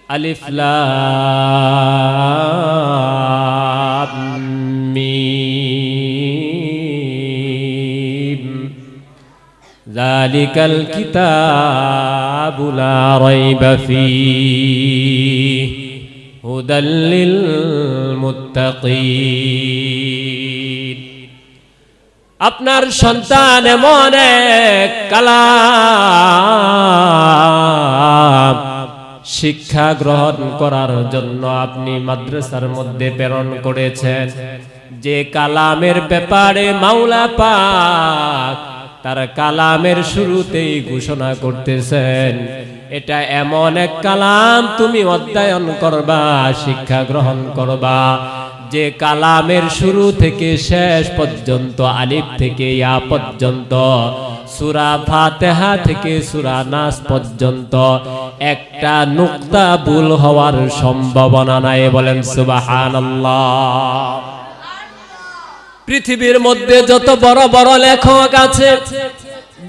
আলিফ লাম মিম যালিকাল কিতাবু লা রাইবা ফীহি হুদাল লিল মুত্তাকিন। আপনার সন্তান এমন এক কালাম শিক্ষা গ্রহণ করার জন্য আপনি মাদ্রাসার মধ্যে প্রেরণ করেছেন, যে কালামের ব্যাপারে মাওলা পাক তার কালামের শুরুতেই ঘোষণা করতেছেন, এটা এমন এক কালাম তুমি অধ্যয়ন করবা, শিক্ষা গ্রহণ করবা, যে কালামের শুরু থেকে শেষ পর্যন্ত, আলিফ থেকে ইয়া পর্যন্ত, সূরা ফাতিহা থেকে সূরা নাস পর্যন্ত একটা নুকতা ভুল হওয়ার সম্ভাবনা নাই। বলেন সুবহানাল্লাহ। পৃথিবীর মধ্যে যত বড় বড় লেখক আছে,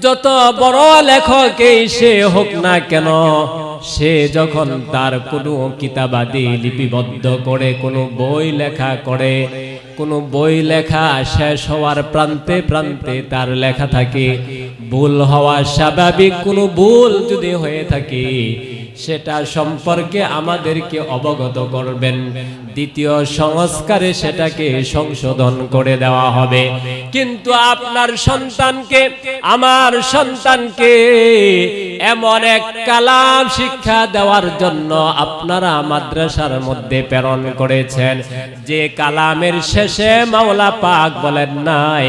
যত বড় লেখকই সে হোক না কেন, সে যখন তার কোনো কিতাবাদি লিপিবদ্ধ করে, কোনো বই লেখা করে, কোনো বই লেখা শেষ হওয়ার প্রান্তে প্রান্তে তার লেখা থাকে ভুল হওয়া স্বাভাবিক। কোনো ভুল যদি হয়ে থাকে সেটা সম্পর্কে আমাদেরকে অবগত করবেন, দ্বিতীয় সংস্কারে সেটাকে সংশোধন করে দেওয়া হবে। কিন্তু আপনার সন্তানকে, আমার সন্তানকে এমন এক কালাম শিক্ষা দেওয়ার জন্য আপনারা মাদ্রাসার মধ্যে প্রেরণ করেছেন, যে কালামের শেষে মাওলা পাক বলেন নাই,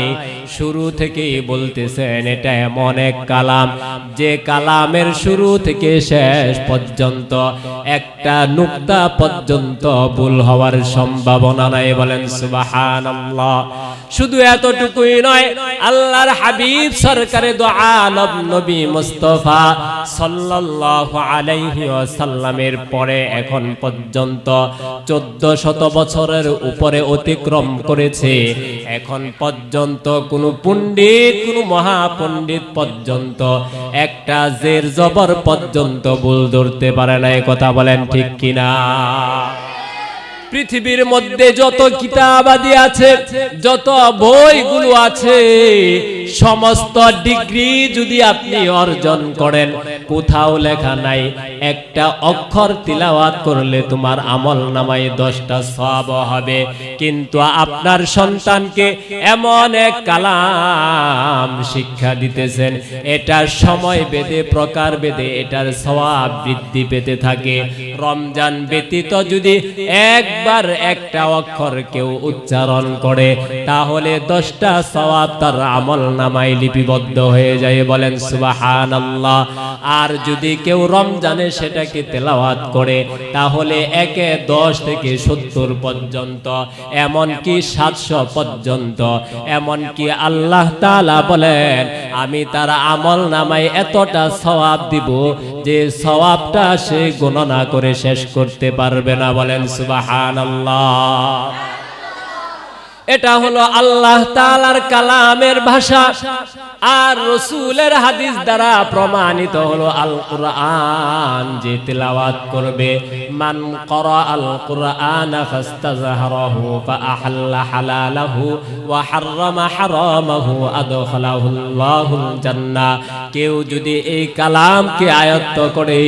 শুরু থেকেই বলতেছেন এটা এমন এক কালাম যে কালামের শুরু থেকে শেষ পর্যন্ত একটা নুকতা পর্যন্ত ভুল হওয়ার সম্ভাবনা নাই। বলেন সুবহানাল্লাহ। শুধু এতটুকুই নয়, আল্লাহর হাবিব সরকারে দো আলম নবী মুস্তাফা সাল্লাল্লাহু আলাইহি ওয়াসাল্লামের পরে এখন পর্যন্ত 1400 বছরের উপরে অতিক্রম করেছে, এখন পর্যন্ত কোনো পণ্ডিত, কোনো মহাপণ্ডিত পর্যন্ত একটা জের জবর পর্যন্ত ভুল ধরতে পারে না। কথা বলেন ঠিক কিনা? পৃথিবীর মধ্যে যত কিতাবাদি আছে, যত বইগুলো আছে, সমস্ত ডিগ্রি যদি আপনি অর্জন করেন, কোথাও লেখা নাই একটা অক্ষর তিলাওয়াত করলে তোমার আমল নামায় 10টা সওয়াব হবে। কিন্তু আপনার সন্তানকে এমন এক কালাম শিক্ষা দিতেছেন, এটার সময় বেদে, প্রকার বেদে এটার সওয়াব বৃদ্ধি পেতে থাকে। রমজান ব্যতীত যদি একবার একটা অক্ষর কেউ উচ্চারণ করে, তাহলে 10টা সওয়াব তার আমল নামায় লিপিবদ্ধ হয়ে যায়। বলেন সুবহানাল্লাহ। আর যদি কেউ রমজানে সেটাকে তেলাওয়াত করে, তাহলে 10 থেকে 70 পর্যন্ত, এমনকি 700 পর্যন্ত, এমনকি আল্লাহ তাআলা বলেন আমি তার আমল নামায় এতটা সওয়াব দিব যে সওয়াবটা সে গণনা করে শেষ করতে পারবে না। বলেন সুবহানাল্লাহ। এটা হলো আল্লাহ তাআলার কালামের ভাষা, আর রাসূলের হাদিস দ্বারা প্রমাণিত হলো আল কুরআন। যে তেলাওয়াত করবে, মান ক্বারা আল কুরআন ফাস্তাযহারাহু ফাআহাল্লা হালালাহু ওয়া হাররামা হারামাহু আদখালাহুল্লাহুল জান্নাহ। কেউ যদি এই কালামকে আয়ত্ত করে,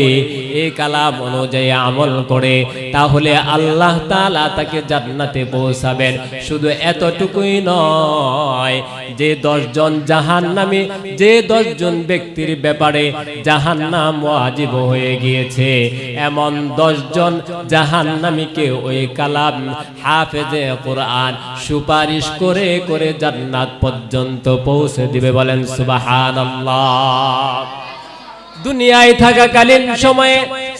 এই কালাম অনুযায়ী আমল করে, তাহলে আল্লাহ তাআলা তাকে জান্নাতে পৌঁছাবেন। শুধু এতটুকুই নয়, যে 10 জন জাহান্নামী, যে 10 জন ব্যক্তির ব্যাপারে জাহান্নাম ওয়াজিব হয়ে গিয়েছে, এমন 10 জন জাহান্নামীকে ওই কালাম হাফেজে কুরআন সুপারিশ করে করে জান্নাত পর্যন্ত পৌঁছে দিবে। বলেন সুবহানাল্লাহ। দুনিয়ায় থাকাকালীন সময়ে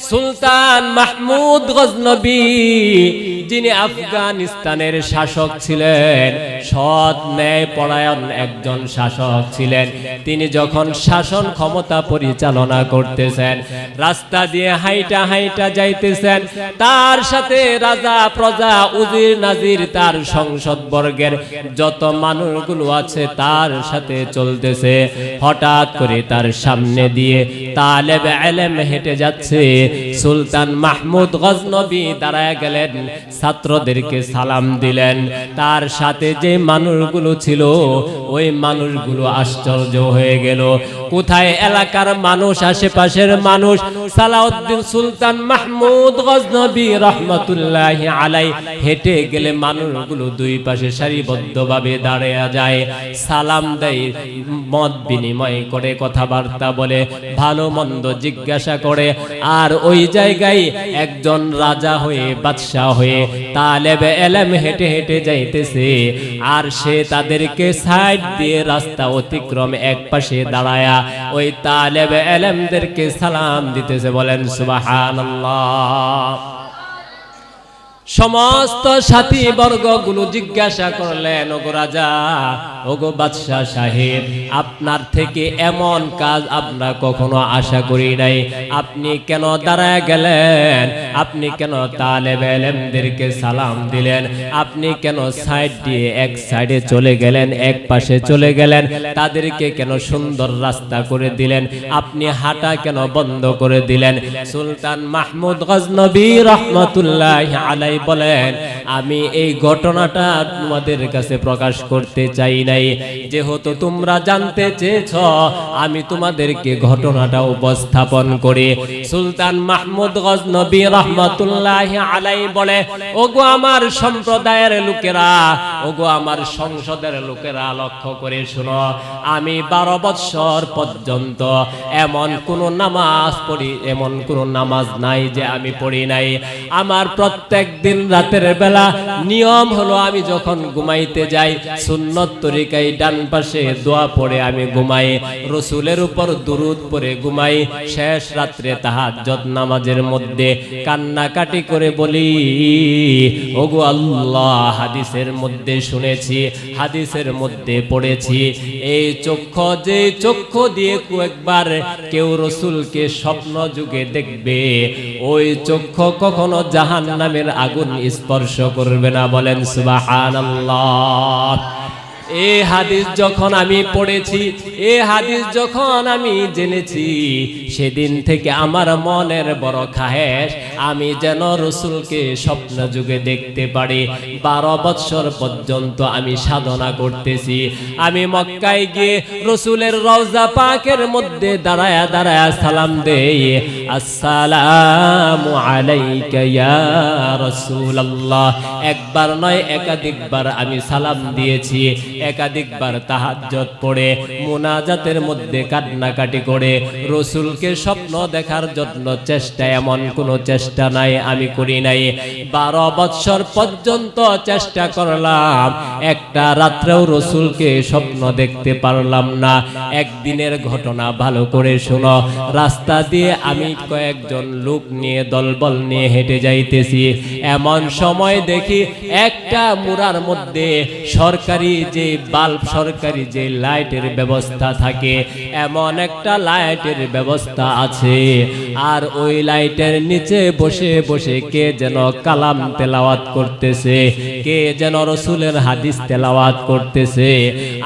সুলতান মাহমুদ গজনবী, যিনি আফগানিস্তানের শাসক ছিলেন, সৎ ন্যায় পরায়ণ একজন শাসক ছিলেন, তিনি যখন শাসন ক্ষমতা পরিচালনা করতেছেন, রাস্তা দিয়ে হাইটা হাইটা যাইতেছেন, তার সাথে রাজা প্রজা উজির নাজির তার সংসদ বর্গের যত মানুষগুলো আছে তার সাথে চলতেছে। হঠাৎ করে তার সামনে দিয়ে তালেব ইলম হেঁটে যাচ্ছে। সুলতান মাহমুদ গজনবী দাঁড়ায় গেলেন, ছাত্রদেরকে সালাম দিলেন। তার সাথে যে মানুষগুলো ছিল ওই মানুষগুলো আশ্চর্য হয়ে গেল। কোথায় এলাকার মানুষ, আশেপাশের মানুষ। সালাউদ্দিন সুলতান মাহমুদ গজনবী রহমতুল্লাহি আলাইহি হেঁটে গেলে মানুষগুলো দুই পাশে সারিবদ্ধভাবে দাঁড়িয়ে যায়, সালাম দেয়, মত বিনিময় করে, কথাবার্তা বলে, ভালো মন্দ জিজ্ঞাসা করে। আর ওই জায়গায় একজন রাজা হয়ে, বাদশাহ হয়ে তালেবে এলেম হেঁটে হেঁটে যাইতেছে। আর সে তাদেরকে সাইড দিয়ে রাস্তা অতিক্রম এক পাশে দাঁড়ায়া ওই তালেবে এলেমদেরকে সালাম দিতেছে। বলেন সুবহানাল্লাহ। সমস্ত সাথী বর্গগুলো জিজ্ঞাসা করলেন, ওগো রাজা, ওগো বাদশাহ সাহেব, আপনার থেকে এমন কাজ আমরা কখনো আশা করি নাই। আপনি কেন দাঁড়ায় গেলেন? আপনি কেন তালেবে ইলমদেরকে সালাম দিলেন? আপনি কেন সাইড দিয়ে এক সাইডে চলে গেলেন, এক পাশে চলে গেলেন? তাদেরকে কেন সুন্দর রাস্তা করে দিলেন? আপনি হাঁটা কেন বন্ধ করে দিলেন? সুলতান মাহমুদ গজনবী রহমতুল্লাহি আলাইহি বলেন, আমি এই ঘটনাটা তোমাদের কাছে প্রকাশ করতে চাই নাই, যেহেতু তোমরা জানতে চেয়েছ আমি তোমাদেরকে ঘটনাটা উপস্থাপন করি। সুলতান মাহমুদ গজনবী রহমতুল্লাহি আলাইহি বলে, ওগো আমার সম্প্রদায়ের লোকেরা, ওগো আমার সংসদের লোকেরা, লক্ষ্য করে শোনো, আমি 12 বৎসর পর্যন্ত এমন কোন নামাজ পড়ি, এমন কোন নামাজ নাই যে আমি পড়ি নাই। আমার প্রত্যেক দিন রাতের বেলা নিয়ম হলো, আমি যখন ঘুমাইতে যাই সুন্নত তরিকায় ডান পাশে দোয়া পড়ে আমি ঘুমাই, রসুলের উপর দুরূদ পড়ে ঘুমাই। শেষ রাত্রে তাহাজ্জুদ নামাজের মধ্যে কান্নাকাটি করে বলি, ওগো আল্লাহ, হাদিসের মধ্যে শুনেছি, হাদিসের মধ্যে পড়েছি, এই চক্ষু, যে চক্ষু দিয়ে একবার কেউ রসুলকে স্বপ্ন যুগে দেখবে, ওই চক্ষু কখনো জাহান্নামের আগুন স্পর্শ করবে না। বলেন সুবহানাল্লাহ। এই হাদিস যখন আমি পড়েছি, এই হাদিস যখন আমি জেনেছি, সেদিন থেকে আমার মনের বড় খাহেশ, আমি যেন রসুলকে স্বপ্ন যুগে দেখতে পারি। 12 বৎসর পর্যন্ত আমি সাধনা করতেছি। আমি মক্কায় গিয়ে রসুলের রওজা পাকের মধ্যে দাঁড়ায়া দাঁড়ায়া সালাম দেই, আসসালামু আলাইকা ইয়া রাসূলুল্লাহ। একবার নয়, একাধিকবার আমি সালাম দিয়েছি। একাধিকবার তাহাজ্জুদ পড়ে মুনাজাতের মধ্যে কান্নাকাটি করে রসুলকে স্বপ্ন দেখার জন্য চেষ্টা, এমন কোনো চেষ্টা নাই আমি করি নাই। 12 বৎসর পর্যন্ত চেষ্টা করলাম, একটা রাত্রেও রসুলকে স্বপ্ন দেখতে পারলাম না। একদিনের ঘটনা ভালো করে শোনো। রাস্তা দিয়ে আমি কয়েকজন লোক নিয়ে, দলবল নিয়ে হেঁটে যাইতেছি। এমন সময় দেখি একটা মুরার মধ্যে সরকারি যে বাল্ব, সরকারি যে লাইটের ব্যবস্থা থাকে, এমন একটা লাইটের ব্যবস্থা আছে। আর ওই লাইটের নিচে বসে বসে কে যেন কালাম তেলাওয়াত করতেছে, কে যেন রসুলের হাদিস তেলাওয়াত করতেছে।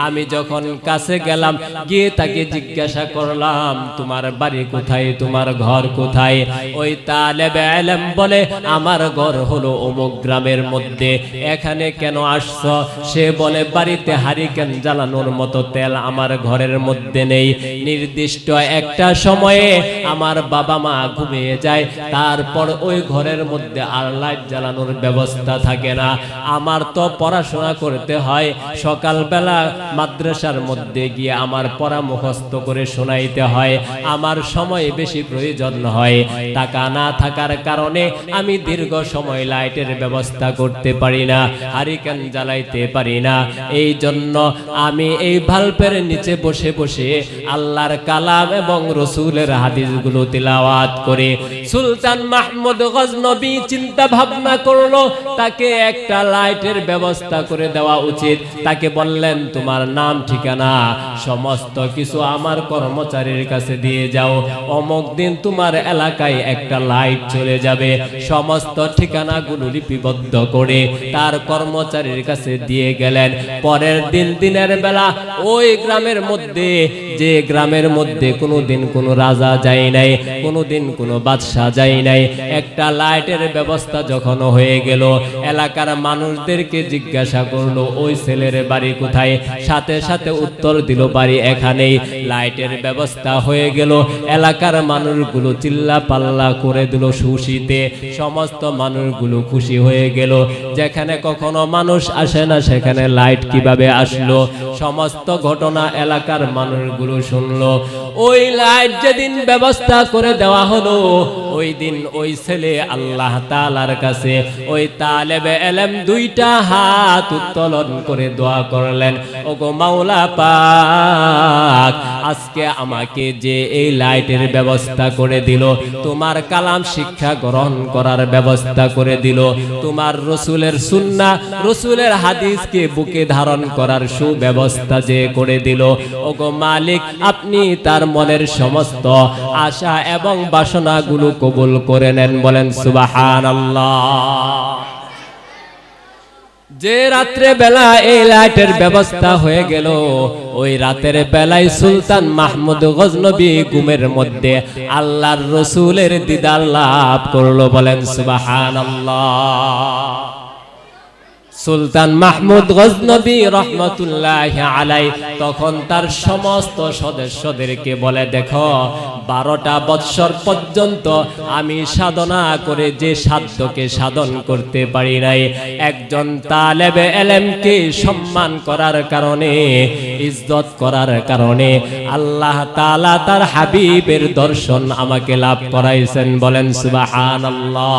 আমি যখন কাছে গেলাম, গিয়ে তাকে জিজ্ঞাসা করলাম, তোমার বাড়ি কোথায়, তোমার ঘর কোথায়? ওই তালেবে ইলম বলে, আমার ঘর হলো অমুক গ্রামের মধ্যে। এখানে কেন আসছো? সে বলে, বাড়িতে হারিকেন জ্বালানোর মতো তেল আমার ঘরের মধ্যে নেই। নির্দিষ্ট একটা সময়ে আমার বাবা মা ঘুমিয়ে যায়, তারপর ওই ঘরের মধ্যে আর লাইট জ্বালানোর ব্যবস্থা থাকে না। আমার তো পড়াশোনা করতে হয়, সকালবেলা মাদ্রাসার মধ্যে গিয়ে আমার পড়া মুখস্থ করে শোনাইতে হয়, আমার সময় বেশি প্রয়োজন হয়। টাকা না থাকার কারণে আমি দীর্ঘ সময় লাইটের ব্যবস্থা করতে পারি না, হারিকেন জ্বালাইতে পারি না। এই জন্য আমি এই বাল্বের নিচে বসে বসে আল্লাহর কালাম এবং রসুলের হাদিসগুলো তিলাওয়াত করে। সুলতান মাহমুদ গজনবী চিন্তা ভাবনা করলো, তাকে একটা লাইটের ব্যবস্থা করে দেওয়া উচিত। তাকে বললেন, তোমার নাম ঠিকানা সমস্ত কিছু আমার কর্মচারীর কাছে দিয়ে যাও, অমুক দিন তোমার এলাকায় একটা লাইট চলে যাবে। সমস্ত ঠিকানাগুলো লিপিবদ্ধ করে তার কর্মচারীর কাছে দিয়ে গেলেন। পরের দিন দিনের বেলা ওই গ্রামের মধ্যে যে গ্রামের মধ্যে কোনোদিন কোনো রাজা যায় নাই, কোনোদিন কোনো বাদশা যায় নাই, একটা লাইটের ব্যবস্থা যখন হয়ে গেল, এলাকার মানুষদেরকে জিজ্ঞাসা করলো ওই ছেলের বাড়ি কোথায়, সাথে সাথে উত্তর দিল বাড়ি এখানেই। লাইটের ব্যবস্থা হয়ে গেল, এলাকার মানুষগুলো চিল্লা পাল্লা করে দিল খুশিতে, সমস্ত মানুষগুলো খুশি হয়ে গেল। যেখানে কখনো মানুষ আসে না সেখানে লাইট কিভাবে আসলো, সমস্ত ঘটনা এলাকার মানুষগুলো শুনলো। ওই লাইট যেদিন ব্যবস্থা করে দেওয়া হলো, ওই দিন ওই ছেলে আল্লাহ তাআলার কাছে ওই তালেবে ইলম দুইটা হাত উত্তোলন করে দোয়া করলেন, ওগো মাওলা পাক, আজকে আমাকে যে এই লাইটের ব্যবস্থা করে দিল, তোমার কালাম শিক্ষা গ্রহণ করার ব্যবস্থা করে দিল, তোমার রসুলের সুন্নাহ রসুলের হাদিসকে বুকে ধারণ করার সুব্যবস্থা যে করে দিল, ওগো মালিক আপনি তার মনের সমস্ত আশা এবং বাসনাগুলো কবুল করে নেন, বলেন সুবহানাল্লাহ। যে রাত্রে বেলা এই লাইটের ব্যবস্থা হয়ে গেল, ওই রাতের বেলায় সুলতান মাহমুদ গজনবী ঘুমের মধ্যে আল্লাহর রসুলের দিদার লাভ করলো, বলেন সুবহানাল্লাহ। সুলতান মাহমুদ গজনবী রহমতুল্লাহি আলাইহি তখন তার সমস্ত সদস্যদেরকে বলে, দেখো 12টা বৎসর পর্যন্ত আমি সাধনা করে যে সাধ্যকে সাধন করতে পারি নাই, একজন তালেবে ইলমকে সম্মান করার কারণে, ইজ্জত করার কারণে আল্লাহ তাআলা তার হাবিবের দর্শন আমাকে লাভ করাইছেন, বলেন সুবহানাল্লাহ।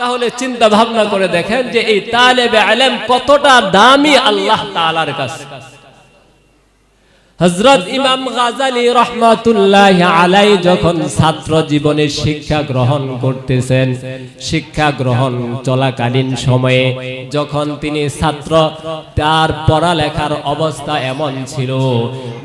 তাহলে চিন্তা ভাবনা করে দেখেন যে এই তালেবে ইলম কতটা দামি আল্লাহ তাআলার কাছে। হযরত ইমাম গাযালী রাহমাতুল্লাহি আলাইহি যখন ছাত্র জীবনে শিক্ষা গ্রহণ করতেছেন, শিক্ষা গ্রহণ চলাকালীন সময়ে যখন তিনি ছাত্র, তার পড়ালেখার অবস্থা এমন ছিল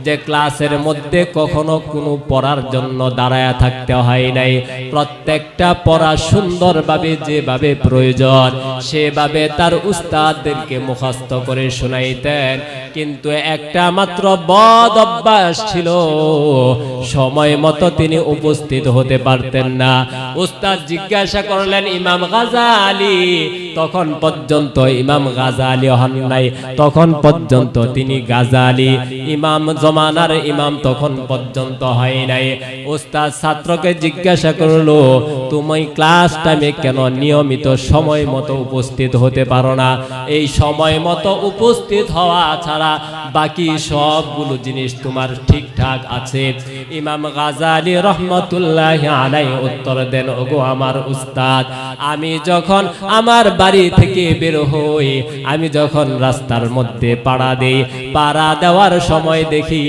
যে ক্লাসের মধ্যে কখনো কোনো পড়ার জন্য দাঁড়ায়া থাকতে হয় নাই, প্রত্যেকটা পড়া সুন্দরভাবে যেভাবে প্রয়োজন সেভাবে তার উস্তাদদেরকে মুখস্থ করে শোনাইতেন। কিন্তু একটা মাত্র বদ অভ্যাস ছিল, সময় মতো তিনি উপস্থিত হতে পারতেন না। উস্তাদ জিজ্ঞাসা করলেন ইমাম গাযালী, তখন পর্যন্ত ইমাম গাযালী হন নাই, তখন পর্যন্ত তিনি গাযালী, ইমাম জমানার ইমাম তখন পর্যন্ত হয় নাই। উস্তাদ ছাত্রকে জিজ্ঞাসা করলো, তুমি ক্লাস টাইমে কেন নিয়মিত সময় মতো উপস্থিত হতে পারো না? এই সময় মতো উপস্থিত হওয়া ছাড়া বাকি সবগুলো জিনিস তোমার ঠিকঠাক আছে। ইমাম গাযালী রহমতুল্লাহি আলাইহি উত্তর দেন, ওগো আমার উস্তাদ, আমি যখন আমার বাড়ি থেকে বের হই, আমি যখন রাস্তার মধ্যে পাড়া দেই, পাড়া দেওয়ার সময় দেখি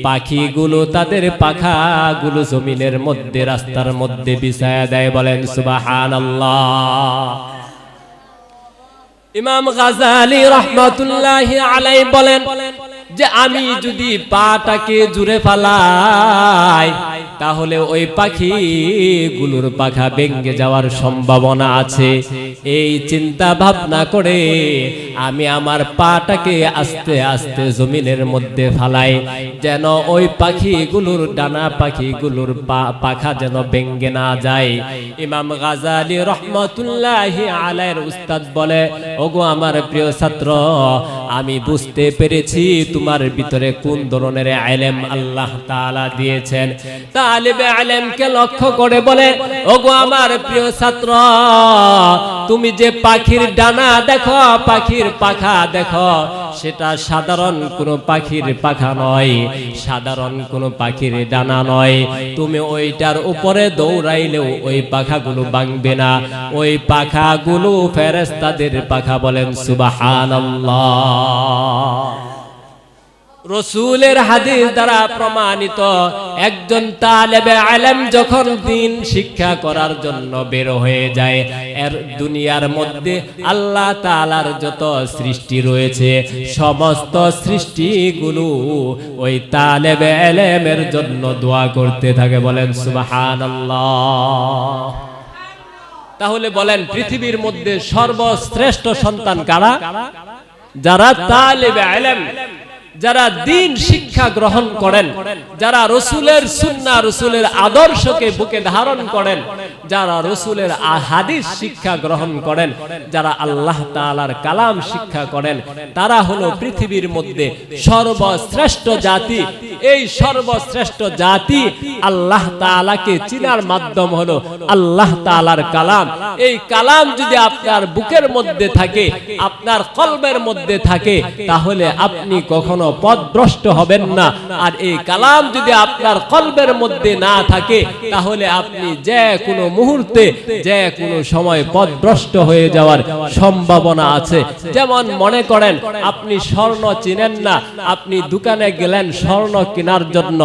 পাখিগুলো তাদের পাখাগুলো জমিনের মধ্যে রাস্তার মধ্যে বিছায়া দেয়, বলেন সুবহানাল্লাহ। ইমাম গাযালী রহমতুল্লাহি আলাইহি বলেন যে আমি যদি পাটাকে জুড়ে ফেলাই তাহলে ওই পাখিগুলোর পাখা ভেঙে যাওয়ার সম্ভাবনা আছে। এই চিন্তা ভাবনা করে আমি আমার পাটাকে আস্তে আস্তে জমিনের মধ্যে ফেলাই, যেন ওই পাখিগুলোর ডানা পাখিগুলোর পাখা যেন ভেঙে না যায়। ইমাম গাযালী রহমতুল্লাহি আলাইহির উস্তাদ বলে, ওগো আমার প্রিয় ছাত্র, আমি বুঝতে পেরেছি তোমার ভিতরে কোন ধরনের ইলম আল্লাহ তাআলা দিয়েছেন। তালিবে ইলমকে লক্ষ্য করে বলে, ওগো আমার প্রিয় ছাত্র, তুমি যে পাখির ডানা দেখো, পাখির পাখা দেখো, সেটা সাধারণ কোনো পাখির পাখা নয়, সাধারণ কোনো পাখির ডানা নয়। তুমি ওইটার উপরে দৌড়াইলেও ওই পাখাগুলো ভাঙবে না, ওই পাখাগুলো ফেরেশতাদের পাখা, বলেন সুবহানাল্লাহ। রসুলের হাদিস দ্বারা প্রমাণিত একজন তালেবে ইলম যখন দ্বীন শিক্ষা করার জন্য বের হয়ে যায়, এর দুনিয়ার মধ্যে আল্লাহ তাআলার যত সৃষ্টি রয়েছে সমস্ত সৃষ্টিগুলো ওই তালেবে ইলমের জন্য দোয়া করতে থাকে, বলেন সুবহানাল্লাহ। তাহলে বলেন পৃথিবীর মধ্যে সর্বশ্রেষ্ঠ সন্তান কারা? যারা তালেবে ইলম, যারা দ্বীন শিক্ষা গ্রহণ করেন, যারা রাসূলের সুন্নাহ রাসূলের আদর্শকে বুকে ধারণ করেন, যারা রাসূলের হাদিস শিক্ষা গ্রহণ করেন, যারা আল্লাহ তাআলার কালাম শিক্ষা করেন, তারা হলো পৃথিবীর মধ্যে সর্বশ্রেষ্ঠ জাতি। এই সর্বশ্রেষ্ঠ জাতি আল্লাহ তাআলাকে চিনার মাধ্যম হলো আল্লাহ তাআলার কালাম। এই কালাম যদি আপনার বুকের মধ্যে থাকে, আপনার কলবের মধ্যে থাকে, তাহলে আপনি কখনো পথভ্রষ্ট হবেন না। আর এই কালাম যদি আপনার কলবের মধ্যে না থাকে, তাহলে আপনি যে কোনো মুহূর্তে যে কোনো সময় পথভ্রষ্ট হয়ে যাওয়ার সম্ভাবনা আছে। যেমন মনে করেন আপনি স্বর্ণ চিনেন না, আপনি দোকানে গেলেন স্বর্ণ কেনার জন্য,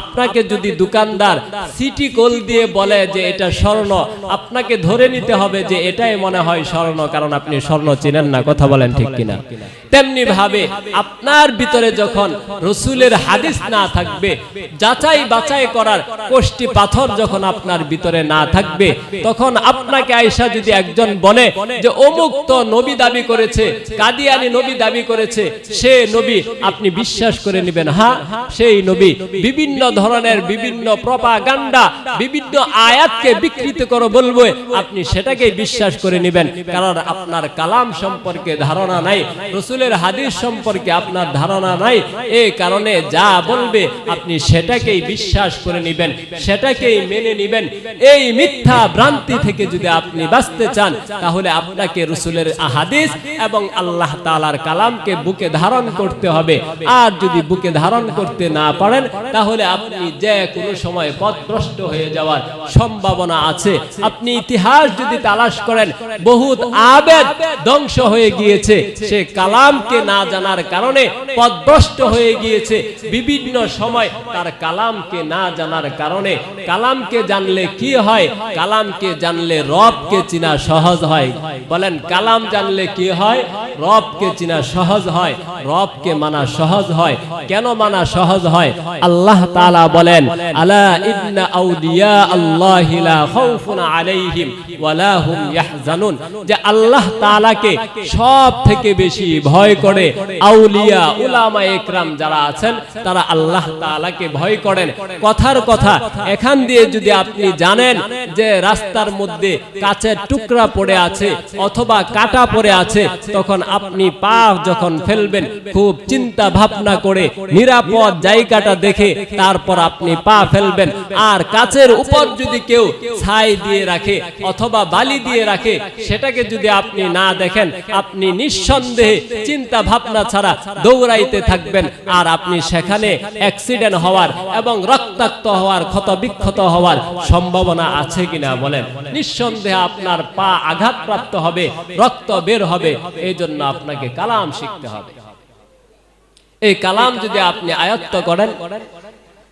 আপনাকে যদি দোকানদার সিটি গোল দিয়ে বলে যে এটা স্বর্ণ, আপনাকে ধরে নিতে হবে যে এটাই মনে হয় স্বর্ণ, কারণ আপনি স্বর্ণ চিনেন না। কথা বলেন ঠিক কিনা? তেমনি ভাবে আপনার ভিতরে যখন রাসূলের হাদিস না থাকবে, যাচাই বাছাই করার কোষ্টি পাথর যখন আপনার ভিতরে না থাকবে, তখন আপনাকে আয়েশা যদি একজন বলে যে অমুক তো নবী দাবি করেছে, কাদিয়ানী নবী দাবি করেছে, সে নবী, আপনি বিশ্বাস করে নেবেন হ্যাঁ সেই নবী। বিভিন্ন ধরনের বিভিন্ন প্রপাগান্ডা, বিভিন্ন আয়াতকে বিকৃত করে বলবে, আপনি সেটাকে বিশ্বাস করে নেবেন, কারণ আপনার কালাম সম্পর্কে ধারণা নাই, রাসূলের হাদিস সম্পর্কে আপনার ধারণা নাই। এই কারণে যা বলবে আপনি সেটাকেই বিশ্বাস করে নেবেন, সেটাকেই মেনে নেবেন। এই মিথ্যা ভ্রান্তি থেকে যদি আপনি বাঁচতে চান, তাহলে আপনাকে রাসূলের হাদিস এবং আল্লাহ তাআলার কালামকে বুকে ধারণ করতে হবে। আর যদি বুকে ধারণ করতে না পারেন, তাহলে আপনি যে কোনো সময় পথভ্রষ্ট হয়ে যাওয়ার সম্ভাবনা আছে। আপনি ইতিহাস যদি তালাশ করেন, বহুত আবেদ ধ্বংস হয়ে গিয়েছে, সে কালামকে না জানার কারণে পথভ্রষ্ট হয়ে গিয়েছে। বিভিন্ন সময় তার কালামকে না জানার কারণে, কালামকে জানলে কি হয়? কালামকে জানলে রবকে চিনা সহজ হয়। বলেন কালাম জানলে কি হয়? রবকে চিনা সহজ হয়, রবকে মানা সহজ হয়। কেন মানা সহজ হয়? আল্লাহ তাআলা বলেন আলা ইন্না আউলিয়া আল্লাহি লা খাউফুন আলাইহিম ওয়া লা হুম ইয়াহজানুন, যে আল্লাহ তাআলাকে সব থেকে বেশি ভয় করে আউলিয়া উলামা ইকরাম যারা আছেন, তারা আল্লাহ তাআলাকে ভয় করেন। কথার কথা, এখান দিয়ে যদি আপনি জানেন যে রাস্তার মধ্যে কাচের টুকরা পড়ে আছে অথবা কাটা পড়ে আছে, তখন আপনি পা যখন ফেলবেন খুব চিন্তা ভাবনা করে নিরাপদ জায়গাটা দেখে তারপর আপনি পা ফেলবেন। আর কাচের উপর যদি কেউ ছাই দিয়ে রাখে অথবা বালি দিয়ে রাখে, সেটাকে যদি আপনি না দেখেন, আপনি নিঃসন্দেহে চিন্তা ভাবনা ছাড়া দৌড়াইতে থাকবেন। আর আপনি সেখানে অ্যাক্সিডেন্ট হওয়ার এবং রক্তাক্ত হওয়ার, ক্ষত বিক্ষত হওয়ার সম্ভাবনা আছে কিনা বলেন? নিঃসন্দেহে আপনার পা আঘাতপ্রাপ্ত হবে, রক্ত বের হবে। এই জন্য আপনাকে কালাম শিখতে হবে। এই কালাম যদি আপনি আয়ত্ত করেন,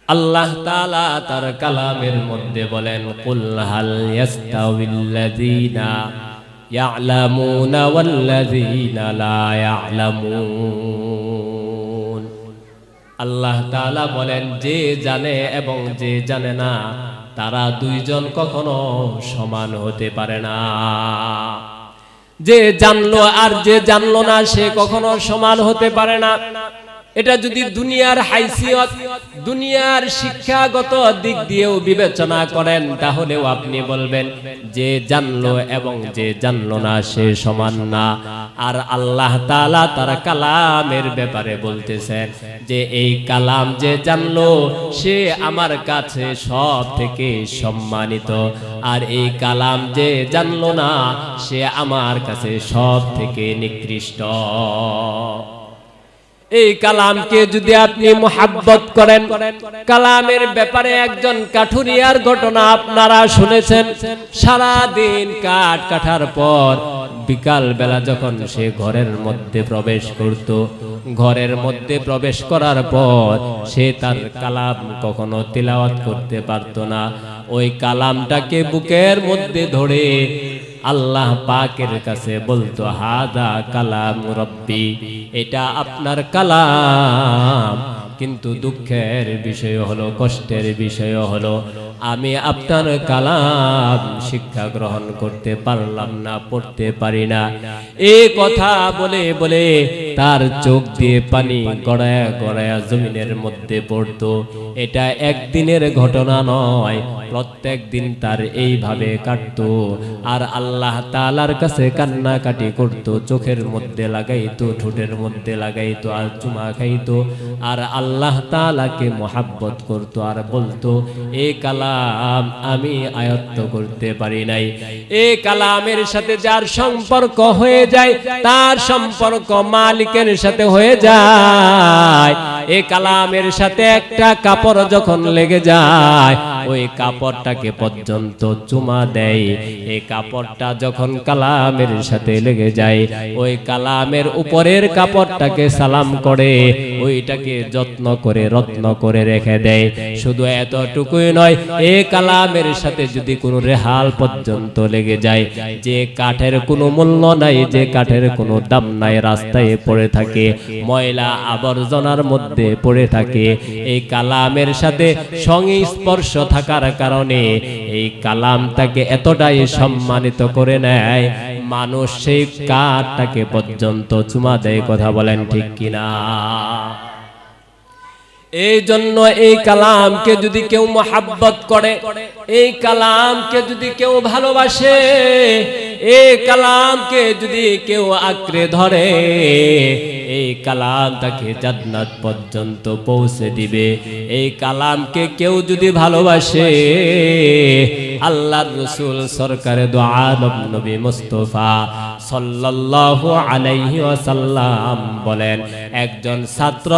আল্লাহ তাআলা তার কালামের মধ্যে বলেন কুল হাল ইয়াস্তাউিল্লাযীনা ইয়ালামুনা ওয়াল্লাযীনা লা ইয়ালামুন। আল্লাহ তাআলা বলেন যে জানে এবং যে জানে না, তারা দুইজন কখনো সমান হতে পারে না। যে জানলো আর যে জানলো না, সে কখনো সমান হতে পারে না। এটা যদি দুনিয়ার হাইসিয়ত, দুনিয়ার শিক্ষাগত দিক দিয়েও বিবেচনা করেন, তাহলেও আপনি বলবেন যে জানলো এবং যে জানলো না সে সমান না। আর আল্লাহ তাআলা তার কালামের ব্যাপারে বলতেছেন যে এই কালাম যে জানলো সে আমার কাছে সব থেকে সম্মানিত, আর এই কালাম যে জানলো না সে আমার কাছে সব থেকে নিকৃষ্ট। এই কালামকে যদি আপনি মুহাব্বত করেন, কালামের ব্যাপারে একজন কাঠুরিয়ার ঘটনা আপনারা শুনেছেন। সারা দিন কাঠ কাটার পর বিকাল বেলা যখন সে ঘরের মধ্যে প্রবেশ করত, ঘরের মধ্যে প্রবেশ করার পর সে তার কালাম কখনো তিলাওয়াত করতে পারত না। ওই কালামটাকে বুকের মধ্যে ধরে আল্লাহ পাকের কাছে বলতো হাদা কালাম রব্বি, এটা আপনার কালাম। কিন্তু দুঃখের বিষয় হলো, কষ্টের বিষয় হলো, আমি আপনার কালাম শিক্ষা গ্রহণ করতে পারলাম না, পড়তে পারি না। এই কথা বলে বলে তার চোখ দিয়ে পানি গড়ায়া গড়ায়া জমিনের মধ্যে পড়তো। এটা একদিনের ঘটনা নয়, প্রত্যেক দিন তার এইভাবে কাটতো। আর আল্লাহ তাআলার কাছে কান্নাকাটি করতো, চোখের মধ্যে লাগাইতো, ঠোঁটের মধ্যে লাগাইতো, আর চুমা খাইতো, আর আল্লাহ তাআলাকে মোহাব্বত করতো, আর বলতো এই কালাম আমি আয়ত্ত করতে পারি নাই। এই কালামের সাথে যার সম্পর্ক হয়ে যায়, তার সম্পর্ক মালিকের সাথে হয়ে যায়। এই কালামের সাথে একটা কাপড় যখন লেগে যায়, ওই কাপড়টাকে পর্যন্ত চুমা দেয়। এই কাপড়টা যখন কালামের সাথে লেগে যায়, ওই কালামের উপরের কাপড়টাকে সালাম করে, ওইটাকে যত্ন করে রত্ন করে রেখে দেয়। শুধু এতটুকুই নয়, এই কালামের সাথে যদি কোনো রেহাল পর্যন্ত লেগে যায়, যে কাঠের কোনো মূল্য নাই, যে কাঠের কোনো দাম নাই, রাস্তায় পড়ে থাকে, ময়লা আবর্জনার মধ্যে পড়ে থাকে, এই কালামের সাথে সংস্পর্শ থাকার কারণে এই কালাম তাকে এতটাই সম্মানিত করে নেয়, মানুষ সেই কাঠটাকে পর্যন্ত চুমা দেয়। কথা বলেন ঠিক কিনা? এই জন্য এই কালামকে যদি কেউ মহাব্বত করে, এই কালামকে যদি কেউ ভালোবাসে, এই কালামকে যদি কেউ আঁকড়ে ধরে, এই কালাম তাকে জান্নাত পর্যন্ত পৌঁছে দিবে। এই কালামকে কেউ যদি ভালোবাসে, আল্লাহর রাসূল সরকারে দু আলম নবী মুস্তাফা সাল্লাল্লাহু আলাইহি ওয়াসাল্লাম বলেন, একজন ছাত্র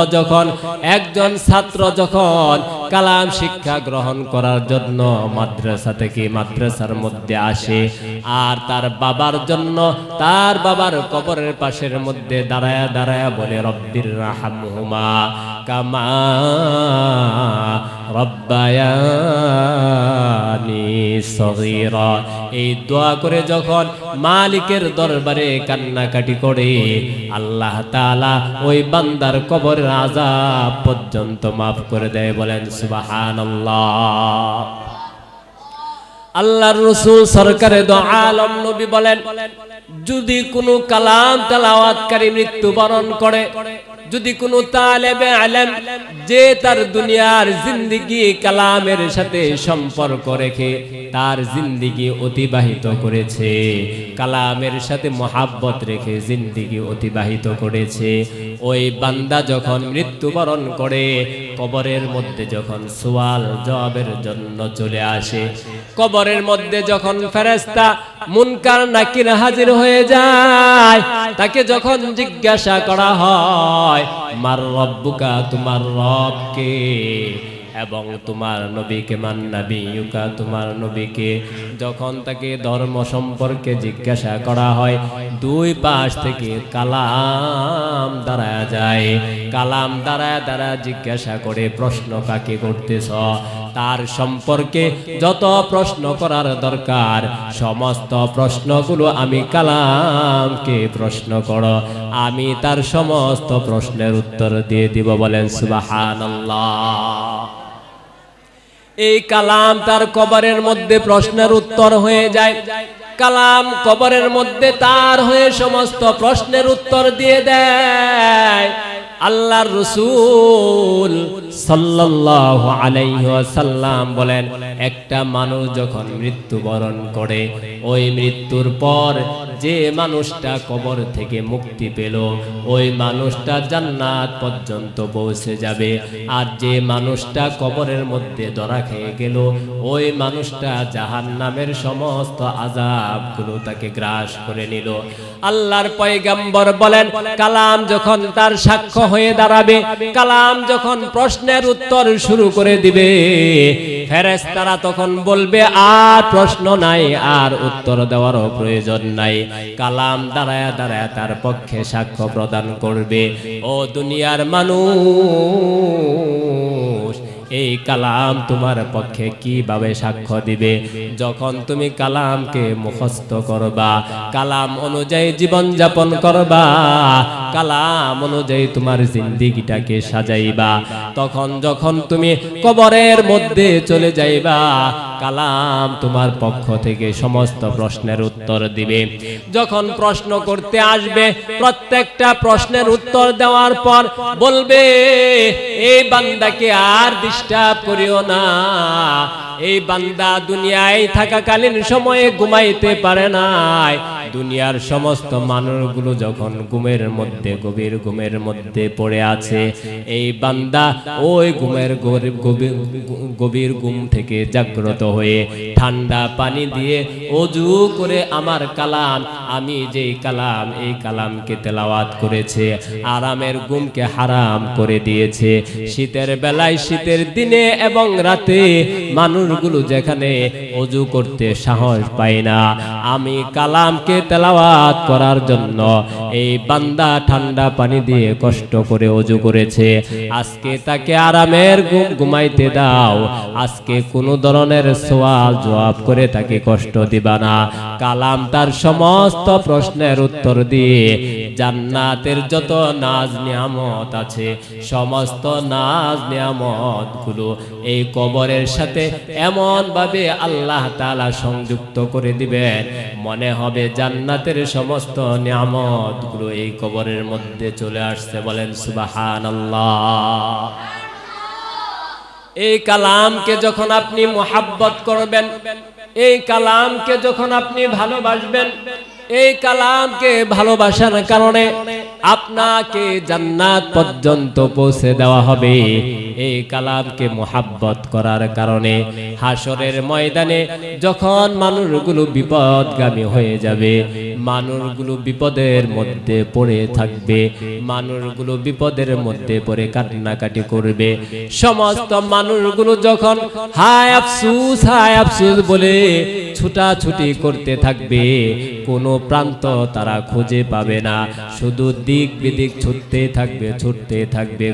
যখন কালাম শিক্ষা গ্রহণ করার জন্য মাদ্রাসা থেকে মাদ্রাসার মধ্যে আসে, আর তার বাবার জন্য তার বাবার কবরের পাশের মধ্যে দাঁড়ায়া দাঁড়ায়া বলে, রব্বির রাহমহুমা কামা রব্বায়ানি সগীরা, এই দোয়া করে যখন মালিকের দরবারে কান্নাকাটি করে, আল্লাহ তাআলা ওই বান্দার কবরের আযাব পর্যন্ত মাফ করে দেয়। বলেন সুবহানাল্লাহ। আল্লাহর রাসূল সরকারে দো আলম নবী বলেন, যদি কোনো কালাম তেলাওয়াতকারী মৃত্যুবরণ করে, যদি কোনো তালেবে ইলম যে তার দুনিয়ার জিন্দেগি কালামের সাথে সম্পর্ক রেখে তার জিন্দেগি অতিবাহিত করেছে, কালামের সাথে মহাব্বত রেখে জিন্দেগি অতিবাহিত করেছে, ওই বান্দা যখন মৃত্যুবরণ করে, কবরের মধ্যে যখন সওয়াল জবাবের জন্য চলে আসে, কবরের মধ্যে যখন ফেরেশতা মুনকার নাকির হাজির হয়ে যায়, তাকে যখন জিজ্ঞাসা করা হয়, মার রব্বুকা, তোমার রব কে, এবং তোমার নবীকে মান নাবিয়ুকা, তোমার নবীকে, যখন তাকে ধর্ম সম্পর্কে জিজ্ঞাসা করা হয়, দুই পাশ থেকে কালাম দাঁড়ায় যায়। কালাম দাঁড়ায় দাঁড়ায় জিজ্ঞাসা করে, প্রশ্ন কাকে করতেছ? তার সম্পর্কে যত প্রশ্ন করার দরকার, সমস্ত প্রশ্নগুলো আমি কালামকে প্রশ্ন করো, আমি তার সমস্ত প্রশ্নের উত্তর দিয়ে দিব। বলেন সুবহানাল্লাহ। এই কালাম তার কবরের মধ্যে প্রশ্নের উত্তর হয়ে যায়। কালাম কবরের মধ্যে তার হয়ে সমস্ত প্রশ্নের উত্তর দিয়ে দেয়। আল্লাহর রাসূল সাল্লাল্লাহু আলাইহি ওয়াসাল্লাম বলেন, একটা মানুষ যখন মৃত্যুবরণ করে, ওই মৃত্যুর পর যে মানুষটা কবর থেকে মুক্তি পেল, ওই মানুষটা জান্নাত পর্যন্ত পৌঁছে যাবে। আর যে মানুষটা কবরের মধ্যে ধরা খেয়ে গেল, ওই মানুষটা জাহান্নামের সমস্ত আযাবগুলো তাকে গ্রাস করে নিল। আল্লাহর পয়গম্বর বলেন, কালাম যখন তার সাক্ষ্য হয়ে দাঁড়াবে, কালাম যখন প্রশ্নের উত্তর শুরু করে দিবে, ফেরেশতারা তখন বলবে, আর প্রশ্ন নাই, আর উত্তর দেওয়ারও প্রয়োজন নাই। কালাম দাঁড়ায়া দাঁড়ায়া তার পক্ষে সাক্ষ্য প্রদান করবে। ও দুনিয়ার মানুষ, এই কালাম তোমার পক্ষে কিভাবে সাক্ষ্য দিবে? যখন তুমি কালামকে মুখস্থ করবা, কালাম অনুযায়ী জীবন যাপন করবা, কালাম অনুযায়ী তোমার জিন্দেগিটাকে সাজাইবা, তখন যখন তুমি কবরের মধ্যে চলে যাইবা, কালাম তোমার পক্ষ থেকে সমস্ত প্রশ্নের উত্তর দিবে। যখন প্রশ্ন করতে আসবে প্রত্যেকটা প্রশ্নের উত্তর দেওয়ার পর বলবে এই বান্দাকে আর ডিস্টার্ব করিও না, এই বান্দা দুনিয়ায় থাকাকালীন সময়ে ঘুমাইতে পারে নাই। দুনিয়ার সমস্ত মানুষগুলো যখন ঘুমের মধ্যে গভীর ঘুমের মধ্যে পড়ে আছে, এই বান্দা ওই ঘুমের গভীর ঘুম থেকে জাগ্রত হয়ে ঠান্ডা পানি দিয়ে ওযু করে আমার কালাম, আমি যেই কালাম এই কালামকে তেলাওয়াত করেছে, আরামের ঘুমকে হারাম করে দিয়েছে। শীতের বেলায় শীতের দিনে এবং রাতে মানুষগুলো যেখানে ওযু করতে সাহস পায় না, আমি কালামকে তেলাওয়াত করার জন্য এই বান্দা ঠান্ডা পানি দিয়ে কষ্ট করে ওযু করেছে। আজকে তাকে আরামের ঘুম ঘুমাইতে দাও, আজকে কোনো ধরনের সওয়াল জবাব করে তাকে কষ্ট দিবা না। কালাম তার সমস্ত প্রশ্নের উত্তর দিয়ে জান্নাতের যত নাজ নিয়ামত আছে সমস্ত নাজ নিয়ামত গুলো এই কবরের সাথে এমন ভাবে আল্লাহ তাআলা সংযুক্ত করে দিবেন, মনে হবে জান্নাতের সমস্ত নিয়ামত গুলো এই কবরের মধ্যে চলে আসছে। বলেন সুবহানাল্লাহ। এই কালামকে যখন আপনি মুহাব্বত করবেন, এই কালামকে যখন আপনি ভালোবাসবেন, এই কালামকে ভালোবাসার কারণে আপনাকে জান্নাত পর্যন্ত পৌঁছে দেওয়া হবে। এই কালামকে মুহাব্বত করার কারণে হাসরের ময়দানে যখন মানুষগুলো বিপদগামী হয়ে যাবে, মানুষগুলো বিপদের মধ্যে পড়ে থাকবে, মানুষগুলো বিপদের মধ্যে পড়ে কান্নাকাটি করবে, সমস্ত মানুষগুলো যখন হায় আফসুস বলে ছুটাছুটি করতে থাকবে, কোনো প্রান্ত তারা খুঁজে পাবে না, শুধু দিক বিদিক ছুটতে থাকবে,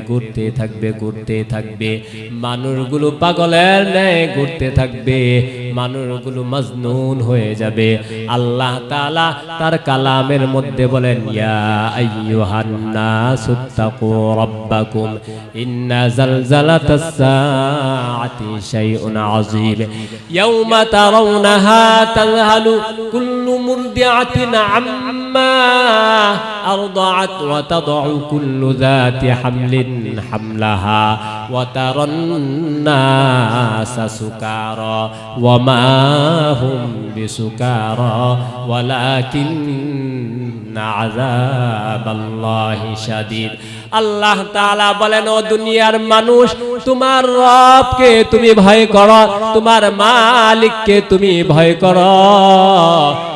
ঘুরতে থাকবে, মানুষগুলো পাগলের ন্যায় ঘুরতে থাকবে, মানুষগুলো মজনুন হয়ে যাবে। আল্লাহ তাআলা তার কালামের মধ্যে বলেন, ইয়া আইয়ুহান নাসুত্তাকু রাব্বাকুম ইন্না জালজালাতাস সাআতি শাইউন আযীম ইয়াওমা তারাউনাহা তাযহালু কুল্লু মুরদিআতিন আম্মা আরদাআত ওয়া তাদউ কুল্লু যাতি হামলিন হামলাহা ওয়া তারান নাসা সুকারা ওয়া মা হুম বিসুকারা ওয়ালাকিন্না আযাবাল্লাহি শাদীদ। আল্লাহ তাআলা বলেন, ও দুনিয়ার মানুষ, তোমার রবকে তুমি ভয় করো, তোমার মালিককে তুমি ভয় করো।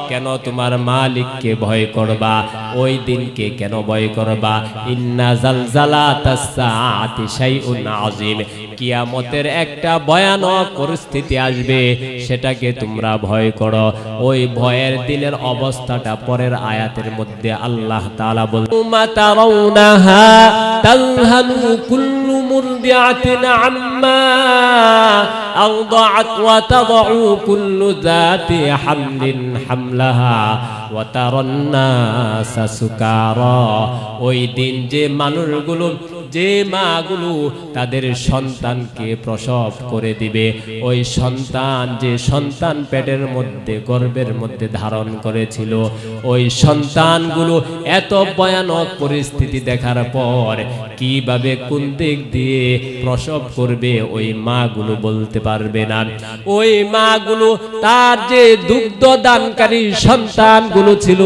কেন তোমার মালিককে ভয় করবা? ওই দিনকে কেন ভয় করবা? ইন্না জালজালাতাস সাআতি শাইউন আযীম, কিয়ামতের একটা ভয়ানক পরিস্থিতি আসবে, সেটাকে তোমরা ভয় করো। ওই ভয়ের দিনের অবস্থাটা পরের আয়াতের মধ্যে আল্লাহ তাআলা বলেন, মাতারাউনাহা তাযহালু কুল্লু মুরদিআতিন আম্মা আরদাআত ওয়া তাদউ কুল্লু যাতি হামলিন হামলাহা ওয়া তারান নাসা সুকারা। ওই দিন যে মানুষগুলো, যে মাগুলো তাদের সন্তানকে প্রসব করে দিবে, ওই সন্তান যে সন্তান পেটের মধ্যে গর্ভের মধ্যে ধারণ করেছিল, ওই সন্তানগুলো এত ভয়ানক পরিস্থিতি দেখার পর কিভাবে কোন দিক দিয়ে প্রসব করবে ওই মাগুলো বলতে পারবে না। ওই মাগুলো তার যে দুগ্ধ দানকারী সন্তানগুলো ছিল,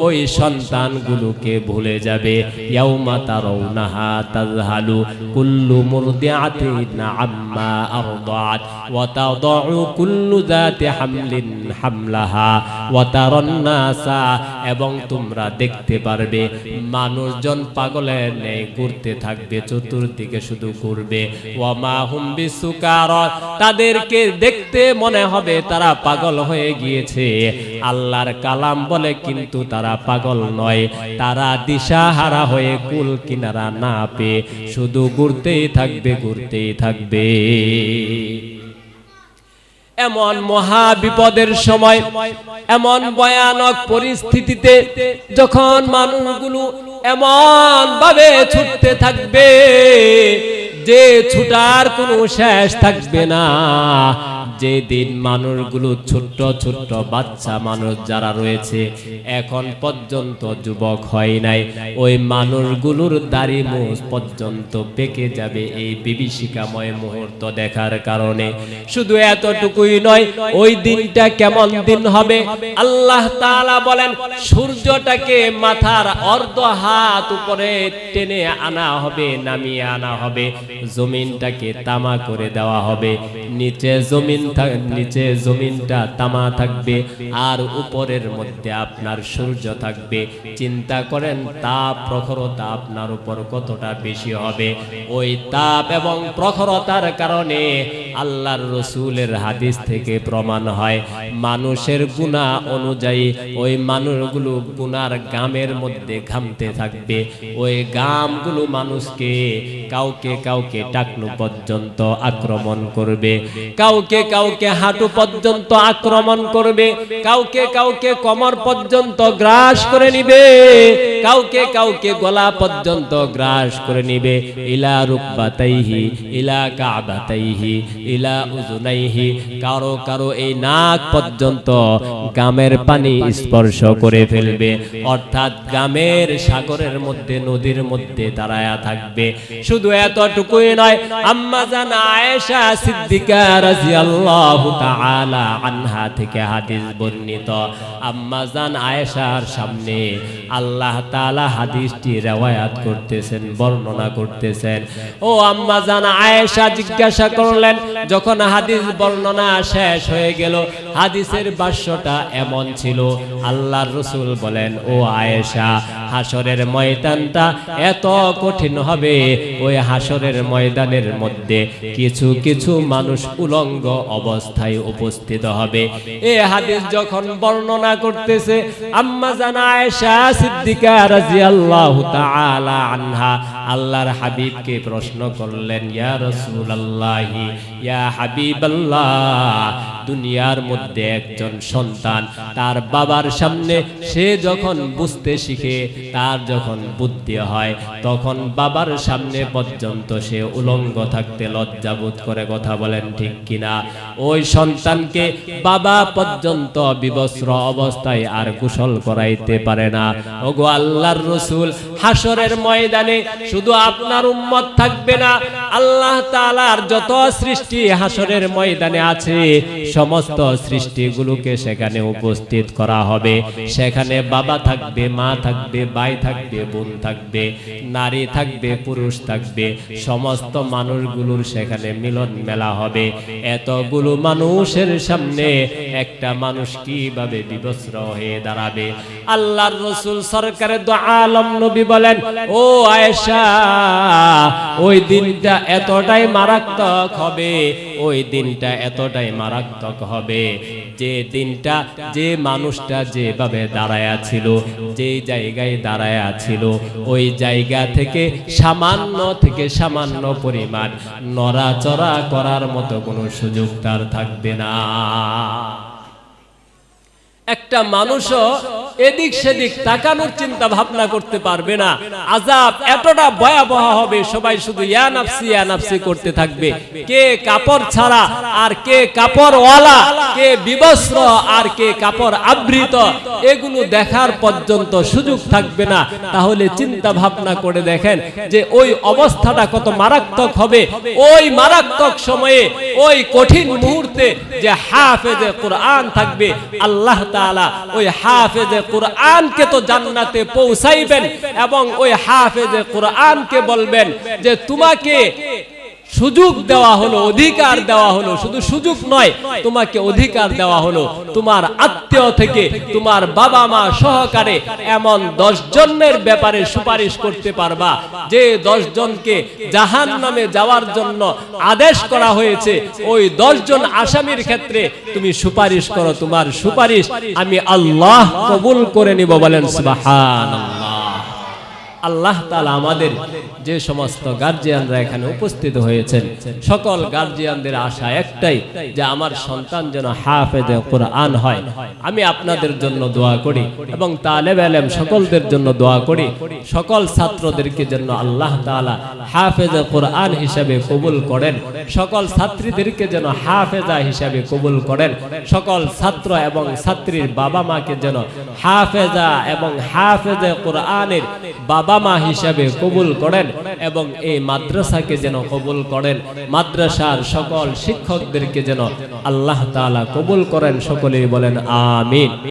ওই সন্তানগুলোকে ভুলে যাবে। ইয়াউমা তারাউনাহা তাযহালু কুল্লু মুরদিআতিন আম্মা আরদাআত ওয়া তাদউ কুল্লু যাতি হামলিন হামলাহা ওয়া তারান নাসা, এবং তোমরা দেখতে পারবে মানুষজন পাগলের ন্যায় ঘুরতে থাকবে, চতুর্দিকে শুধু ঘুরবে। ওয়া মা হুম বিসুকারা, তাদেরকে দেখতে মনে হবে তারা পাগল হয়ে গিয়েছে। আল্লাহর কালাম বলে কিন্তু তারা পাগল নয়, তারা দিশাহারা হয়ে কুল কিনারা না পেয়ে শুধু ঘুরতেই থাকবে। এমন মহা বিপদের সময়, এমন ভয়ানক পরিস্থিতিতে যখন মানুষগুলো এমন ভাবে ছুটতে থাকবে যে ছুটার কোনো শেষ থাকবে না, যে দিন মানুষগুলো ছোট্ট ছোট্ট বাচ্চা মানুষ যারা রয়েছে এখন পর্যন্ত যুবক হয় নাই, ওই মানুষগুলোর দাড়ি মুছ পর্যন্ত পেকে যাবে এই বিভীষিকাময় মুহূর্ত দেখার কারণে। শুধু এতটুকুই নয়, ওই দিনটা কেমন দিন হবে আল্লাহ তাআলা বলেন, সূর্যটাকে মাথার অর্ধ হাত উপরে টেনে আনা হবে, নামিয়ে আনা হবে, জমিনটাকে তামা করে দেওয়া হবে, নিচে জমিনটা তামা থাকবে আর উপরের মধ্যে আপনার সূর্য থাকবে। চিন্তা করেন তাপ প্রখরতা আপনার উপর কতটা বেশি হবে। ওই তাপ এবং প্রখরতার কারণে আল্লাহর রাসূলের হাদিস থেকে প্রমাণ হয় মানুষের গুনাহ অনুযায়ী ওই মানুষগুলো গুনার গামের মধ্যে ঘামতে থাকবে। ওই গামগুলো মানুষকে কাউকে কাউকে টাকনু পর্যন্ত আক্রমণ করবে, কাউকে কাউকে হাঁটু পর্যন্ত আক্রমণ করবে, কাউকে কাউকে কোমর পর্যন্ত গ্রাস করে নিবে, কাউকে কাউকে গলা পর্যন্ত গ্রাস করে নিবে, ইলা রুকবাতাইহি ইলা কাবাতাইহি ইলা উযুনাইহি, কারো কারো এই নাক পর্যন্ত গামের পানি স্পর্শ করে ফেলবে, অর্থাৎ গামের সাগরের মধ্যে নদীর মধ্যে দাঁড়ায়া থাকবে। শুধু এতটুকুই নয়, আম্মা জান আয়েশা সিদ্দিকা রাদিয়াল্লাহু তাআলা আনহা থেকে হাদিস বর্ণিত, আম্মা জান আয়েশার সামনে আল্লাহ তাআলা হাদিসটি রওয়ায়াত করতেছেন, বর্ণনা করতেছেন। ও আম্মা জান আয়েশা জিজ্ঞাসা করলেন, যখন হাদিস বর্ণনা শেষ হয়ে গেল, হাদিসের ভাষ্যটা এমন ছিল, আল্লাহর রাসূল বলেন, ও আয়েশা, হাসরের ময়দানটা এত কঠিন হবে, ওই হাসরের ময়দানের মধ্যে কিছু কিছু মানুষ উলঙ্গ অবস্থায় উপস্থিত হবে। এই হাদিস যখন বর্ণনা করতেছে, আম্মা জান আয়েশা সিদ্দিকা রাদিয়াল্লাহু তাআলা আনহা আল্লাহর হাবিবকে প্রশ্ন করলেন, ইয়া রাসূলুল্লাহি ইয়া হাবিবাল্লাহ, দুনিয়ার মধ্যে একজন সন্তান তার বাবার সামনে সে যখন বুঝতে শিখে, তার যখন বুদ্ধি হয়, তখন বাবার সামনে পর্যন্ত সে উলঙ্গ থাকতে লজ্জাবোধ করে, কথা বলেন ঠিক কিনা? ওই সন্তানকে বাবা পর্যন্ত বিবস্ত্র অবস্থায় আর গোসল করাইতে পারে না। ওগো আল্লাহর রাসূল, হাসরের ময়দানে শুধু আপনার উম্মত থাকবে না, আল্লাহ তাআলার যত সৃষ্টি হাসরের ময়দানে আছে সমস্ত সৃষ্টিগুলোকে সেখানে উপস্থিত করা হবে। সেখানে বাবা থাকবে, মা থাকবে, ভাই থাকবে, বোন থাকবে, নারী থাকবে, পুরুষ থাকবে, সমস্ত মানুষগুলোর সেখানে মিলন মেলা হবে। এতগুলো মানুষের সামনে একটা মানুষ কিভাবে বিবস্ত্র হয়ে দাঁড়াবে? আল্লাহর রাসূল সরকারে দু আলম নবী বলেন, ও আয়েশা, ওই দিনটা এতটাই মারাত্মক হবে, ওই দিনটা এতটাই মারাত্মক হবে, যে দিনটা যে মানুষটা যেভাবে দাঁড়ায়া ছিল, যে জায়গায় দাঁড়ায়া ছিল, ওই জায়গা থেকে সামান্য পরিমাণ নড়াচড়া করার মতো কোনো সুযোগ তার থাকবে না। একটা মানুষও এদিক সেদিক তাকানোর চিন্তা ভাবনা করতে পারবে না। আযাব এতটা ভয়াবহ হবে, সবাই শুধু ইয়া নাফসি করতে থাকবে। কে কাপড় ছাড়া আর কে কাপড়ওয়ালা, কে বিবস্ত্র আর কে কাপড় আবৃত, এগুলো দেখার পর্যন্ত সুযোগ থাকবে না। তাহলে চিন্তা ভাবনা করে দেখেন যে ওই অবস্থাটা কত মারাত্মক হবে। ওই মারাত্মক সময়ে, ওই কঠিন মুহূর্তে যে হাফেজে কুরআন থাকবে, আল্লাহ তাআলা ওই হাফেজে কুরআনকে তো জান্নাতে পৌঁছাইবেন এবং ওই হাফেজে কুরআনকে বলবেন যে তোমাকে সুযোগ দেওয়া হলো, অধিকার দেওয়া হলো, শুধু সুযোগ নয়, তোমাকে অধিকার দেওয়া হলো তোমার আত্মীয় থেকে, তোমার বাবা মা সহকারে এমন 10 জনের ব্যাপারে সুপারিশ করতে পারবা, যে 10 জনকে জাহান্নামে যাওয়ার জন্য আদেশ করা হয়েছে, ওই 10 জন আসামির ক্ষেত্রে তুমি সুপারিশ করো, তোমার সুপারিশ আমি আল্লাহ কবুল করে নিব। বলেন সুবহানাল্লাহ। আল্লাহ তাআলা আমাদের যে সমস্ত গার্জিয়ানরা এখানে উপস্থিত হয়েছেন সকল গার্জিয়ানদের আশা একটাই যে আমার সন্তান যেন হাফেজে কোরআন হয়। আমি আপনাদের জন্য দোয়া করি এবং তালেবে ইলম সকলদের জন্য দোয়া করি, সকল ছাত্রদেরকে যেন আল্লাহ তাআলা হাফেজে কোরআন হিসেবে কবুল করেন, সকল ছাত্রীদেরকে যেন হাফেজা হিসেবে কবুল করেন, সকল ছাত্র এবং ছাত্রীর বাবা মাকে যেন হাফেজা এবং হাফেজে কোরআনের বাবা মা হিসাবে কবুল করেন এবং এই মাদ্রাসাকে যেন কবুল করেন, মাদ্রাসার সকল শিক্ষকদেরকে যেন আল্লাহ তাআলা কবুল করেন। সকলেই বলেন আমিন।